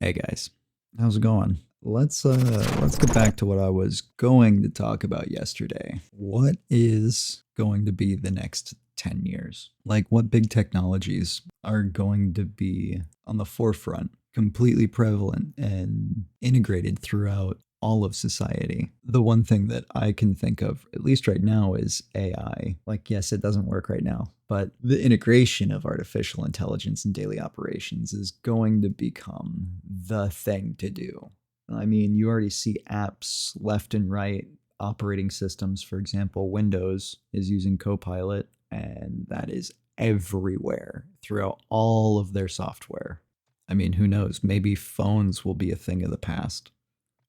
Hey guys, how's it going? Let's get back to what I was going to talk about yesterday. What is going to be the next 10 years? Like what big technologies are going to be on the forefront, completely prevalent and integrated throughout all of society? The one thing that I can think of, at least right now, is AI. Like, yes, it doesn't work right now, but the integration of artificial intelligence in daily operations is going to become the thing to do. I mean, you already see apps left and right, operating systems. For example, Windows is using Copilot, and that is everywhere throughout all of their software. I mean, who knows? Maybe phones will be a thing of the past.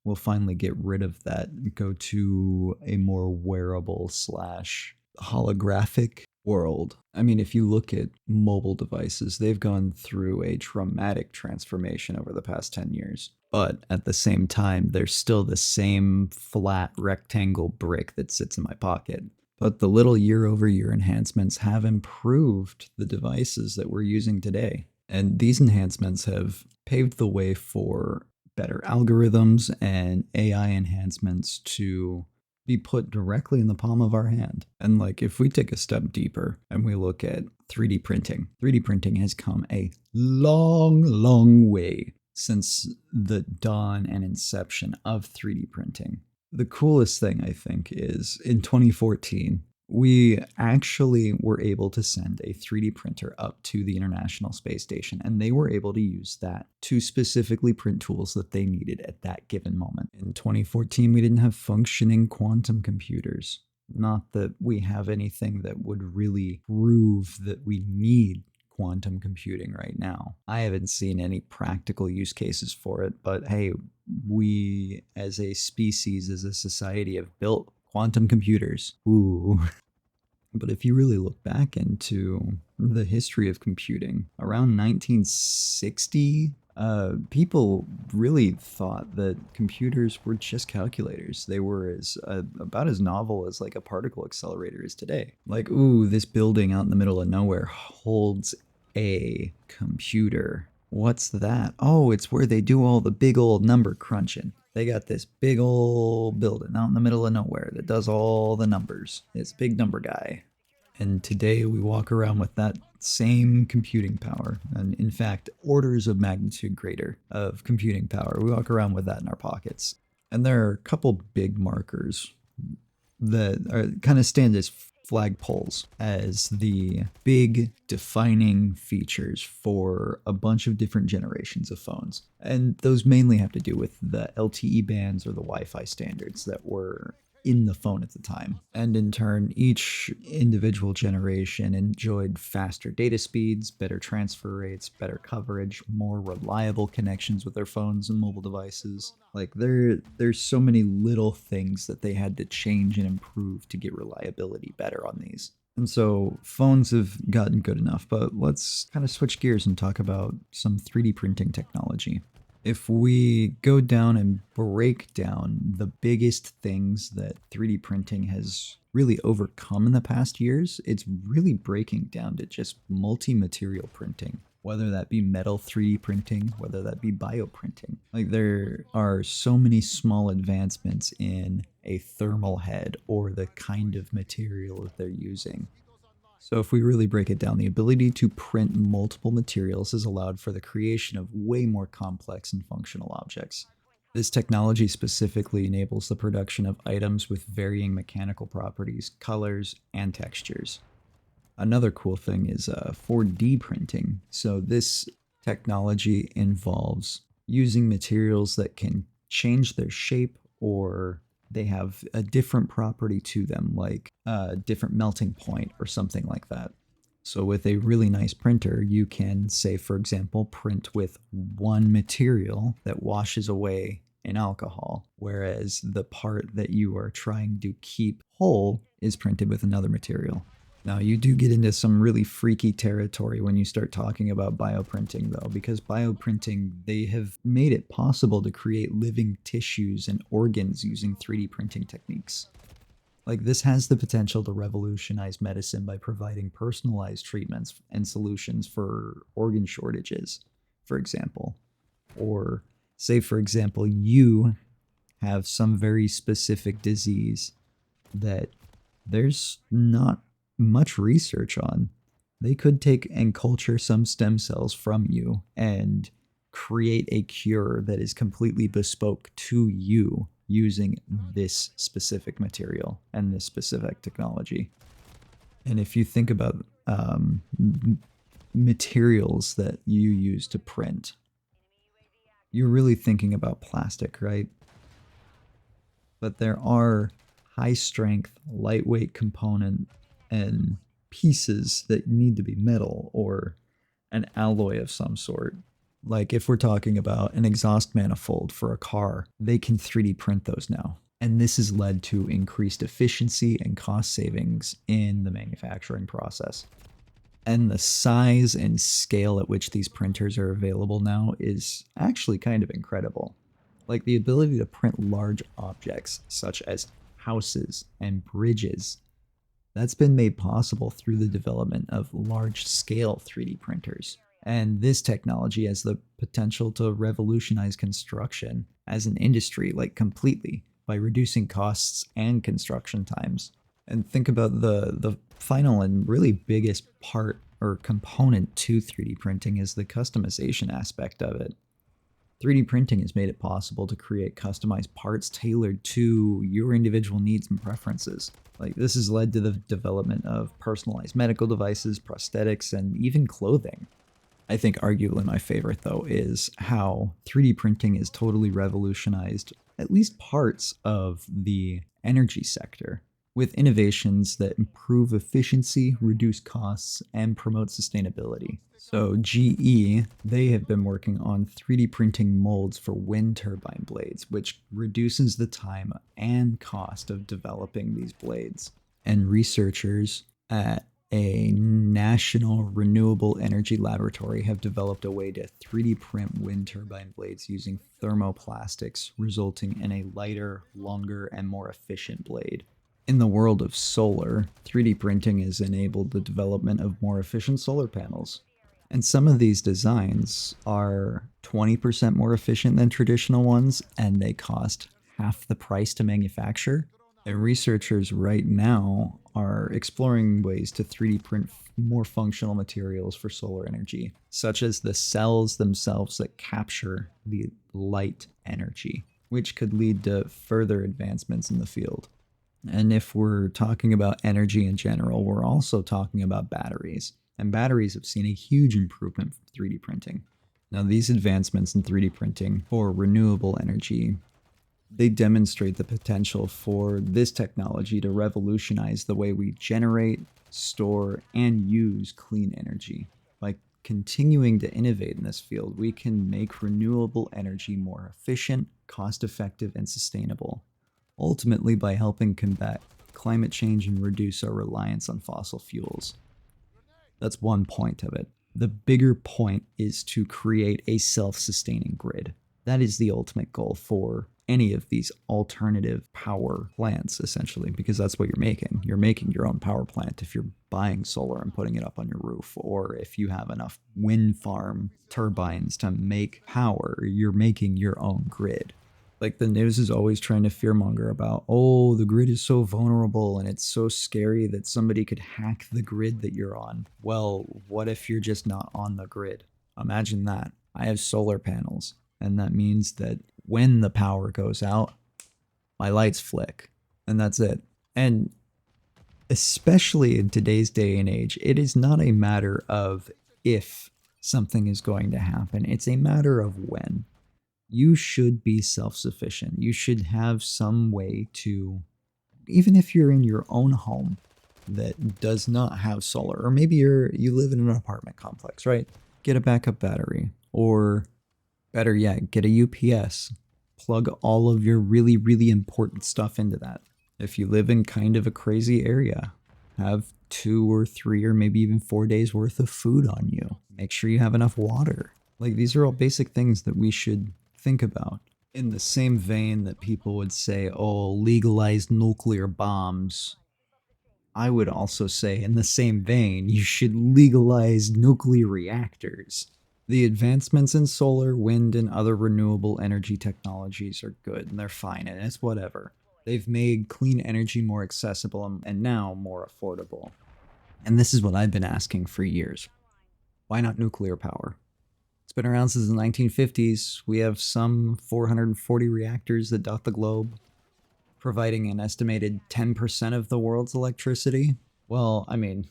We'll finally get rid of that and go to a more wearable slash holographic world. I mean, if you look at mobile devices, they've gone through a dramatic transformation over the past 10 years. But at the same time, they're still the same flat rectangle brick that sits in my pocket. But the little year over year enhancements have improved the devices that we're using today. And these enhancements have paved the way for better algorithms and AI enhancements to be put directly in the palm of our hand. And like if we take a step deeper and we look at 3D printing, 3D printing has come a long way since the dawn and inception of 3D printing. The coolest thing I think is in 2014, we actually were able to send a 3D printer up to the International Space Station, and they were able to use that to specifically print tools that they needed at that given moment. In 2014, we didn't have functioning quantum computers. Not that we have anything that would really prove that we need quantum computing right now. I haven't seen any practical use cases for it, but hey, we as a species, as a society, have built quantum computers. Ooh. But if you really look back into the history of computing, around 1960, people really thought that computers were just calculators. They were about as novel as like a particle accelerator is today. Like, ooh, this building out in the middle of nowhere holds a computer. What's that? Oh, it's where they do all the big old number crunching. They got this big old building out in the middle of nowhere that does all the numbers. It's big number guy. And today we walk around with that same computing power. And in fact, orders of magnitude greater of computing power. We walk around with that in our pockets. And there are a couple big markers that are kind of stand as flagpoles as the big defining features for a bunch of different generations of phones. And those mainly have to do with the LTE bands or the Wi-Fi standards that were in the phone at the time. And in turn, each individual generation enjoyed faster data speeds, better transfer rates, better coverage, more reliable connections with their phones and mobile devices. Like there's so many little things that they had to change and improve to get reliability better on these. And so phones have gotten good enough, but let's kind of switch gears and talk about some 3D printing technology. If we go down and break down the biggest things that 3D printing has really overcome in the past years, it's really breaking down to just multi-material printing, whether that be metal 3D printing, whether that be bioprinting. Like there are so many small advancements in a thermal head or the kind of material that they're using. So if we really break it down, the ability to print multiple materials has allowed for the creation of way more complex and functional objects. This technology specifically enables the production of items with varying mechanical properties, colors, and textures. Another cool thing is 4D printing. So this technology involves using materials that can change their shape or they have a different property to them, like a different melting point or something like that. So with a really nice printer, you can say, for example, print with one material that washes away in alcohol, whereas the part that you are trying to keep whole is printed with another material. Now, you do get into some really freaky territory when you start talking about bioprinting, though, because bioprinting, they have made it possible to create living tissues and organs using 3D printing techniques. Like, this has the potential to revolutionize medicine by providing personalized treatments and solutions for organ shortages, for example. Or say, for example, you have some very specific disease that there's not much research on. They could take and culture some stem cells from you and create a cure that is completely bespoke to you using this specific material and this specific technology. And if you think about materials that you use to print, you're really thinking about plastic, right? But there are high strength, lightweight component and pieces that need to be metal or an alloy of some sort. Like if we're talking about an exhaust manifold for a car, they can 3D print those now. And this has led to increased efficiency and cost savings in the manufacturing process. And the size and scale at which these printers are available now is actually kind of incredible. Like the ability to print large objects such as houses and bridges, that's been made possible through the development of large scale 3D printers. And this technology has the potential to revolutionize construction as an industry, like completely, by reducing costs and construction times. And think about the final and really biggest part or component to 3D printing is the customization aspect of it. 3D printing has made it possible to create customized parts tailored to your individual needs and preferences. Like this has led to the development of personalized medical devices, prosthetics, and even clothing. I think arguably my favorite though is how 3D printing has totally revolutionized at least parts of the energy sector with innovations that improve efficiency, reduce costs, and promote sustainability. So GE, they have been working on 3D printing molds for wind turbine blades, which reduces the time and cost of developing these blades. And researchers at a national renewable energy laboratory have developed a way to 3D print wind turbine blades using thermoplastics, resulting in a lighter, longer, and more efficient blade. In the world of solar, 3D printing has enabled the development of more efficient solar panels. And some of these designs are 20% more efficient than traditional ones, and they cost half the price to manufacture. And researchers right now are exploring ways to 3D print more functional materials for solar energy, such as the cells themselves that capture the light energy, which could lead to further advancements in the field. And if we're talking about energy in general, we're also talking about batteries. And batteries have seen a huge improvement from 3D printing. Now, these advancements in 3D printing for renewable energy, they demonstrate the potential for this technology to revolutionize the way we generate, store, and use clean energy. By continuing to innovate in this field, we can make renewable energy more efficient, cost-effective, and sustainable, ultimately by helping combat climate change and reduce our reliance on fossil fuels. That's one point of it. The bigger point is to create a self-sustaining grid. That is the ultimate goal for any of these alternative power plants, essentially, because that's what you're making. You're making your own power plant if you're buying solar and putting it up on your roof, or if you have enough wind farm turbines to make power, you're making your own grid. Like the news is always trying to fearmonger about, oh, the grid is so vulnerable and it's so scary that somebody could hack the grid that you're on. Well, what if you're just not on the grid? Imagine that. I have solar panels, and that means that when the power goes out, my lights flick, and that's it. And especially in today's day and age, it is not a matter of if something is going to happen, it's a matter of when. You should be self-sufficient. You should have some way to, even if you're in your own home that does not have solar, or maybe you live in an apartment complex, right? Get a backup battery, or better yet, get a UPS. Plug all of your really, really important stuff into that. If you live in kind of a crazy area, have 2 or 3 or maybe even 4 days worth of food on you. Make sure you have enough water. Like these are all basic things that we should think about. In the same vein that people would say, oh, legalize nuclear bombs, I would also say in the same vein, you should legalize nuclear reactors. The advancements in solar, wind, and other renewable energy technologies are good and they're fine, and it's whatever. They've made clean energy more accessible and now more affordable. And this is what I've been asking for years. Why not nuclear power? It's been around since the 1950s. We have some 440 reactors that dot the globe, providing an estimated 10% of the world's electricity. Well, I mean,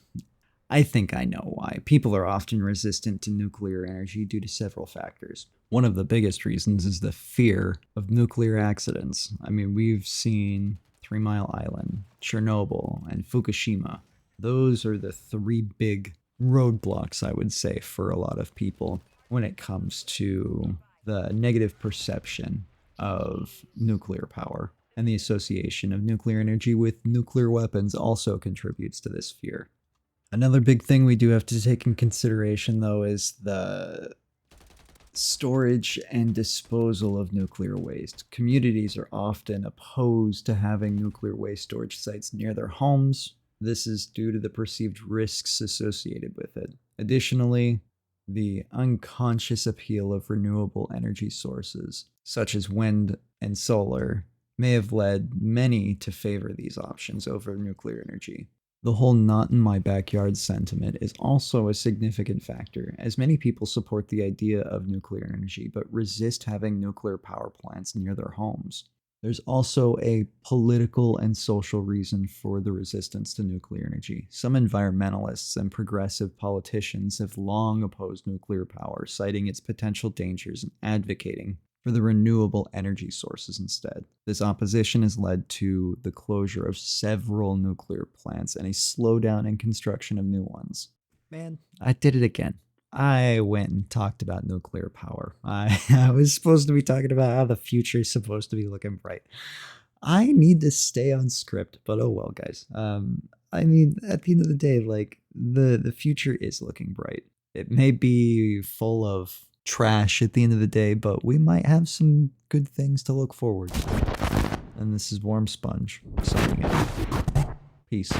I think I know why. People are often resistant to nuclear energy due to several factors. One of the biggest reasons is the fear of nuclear accidents. I mean, we've seen Three Mile Island, Chernobyl, and Fukushima. Those are the three big roadblocks, I would say, for a lot of people when it comes to the negative perception of nuclear power. And the association of nuclear energy with nuclear weapons also contributes to this fear. Another big thing we do have to take in consideration, though, is the storage and disposal of nuclear waste. Communities are often opposed to having nuclear waste storage sites near their homes. This is due to the perceived risks associated with it. Additionally, the unconscious appeal of renewable energy sources, such as wind and solar, may have led many to favor these options over nuclear energy. The whole not in my backyard sentiment is also a significant factor, as many people support the idea of nuclear energy but resist having nuclear power plants near their homes. There's also a political and social reason for the resistance to nuclear energy. Some environmentalists and progressive politicians have long opposed nuclear power, citing its potential dangers and advocating for the renewable energy sources instead. This opposition has led to the closure of several nuclear plants and a slowdown in construction of new ones. Man, I did it again. I went and talked about nuclear power. I was supposed to be talking about how the future is supposed to be looking bright. I need to stay on script, but oh well, guys. I mean, at the end of the day, like the future is looking bright. It may be full of trash at the end of the day, but we might have some good things to look forward to. And this is Warm Sponge signing out. Peace.